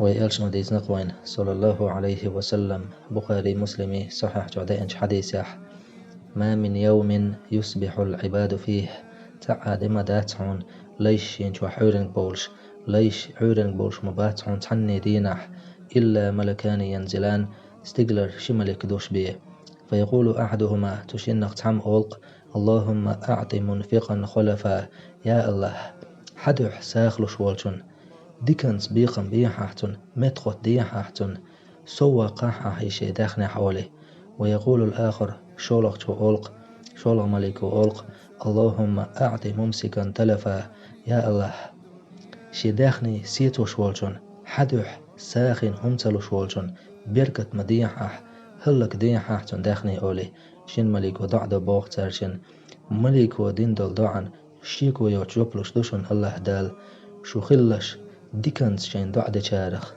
ويألش مديز نقوين صلى الله عليه وسلم بخاري مسلمي صحح جودين حديث ما من يوم يصبح العباد فيه تعاد ما داتعون ليش ينشو حورن بولش مباتعون تحني دينح إلا ملكان ينزلان استقلر شملك دوش بيه فيقول أحدهما تشنق تحم أولق اللهم أعط منفقا خلفا يا الله حدح ساخلش والشن ديكنس بيقم بيحاحتن متخط ديحاحتن سوى قاحة هيشي داخني حوله ويقول الآخر شولق شو أولق شولق ملك أولق اللهم أعط ممسكا تلفا يا الله شي داخني سيتو شوالشن حدح ساخن همتلو شوالشن بيركت مديحاح هلك ديحاحتن داخني أولي شن ملك ودعد بوغ تارشن ملك ودين دل دعن شيكو يوتشوبلش دوشن الله دال شو خلش ديكنس شين دعد شارخ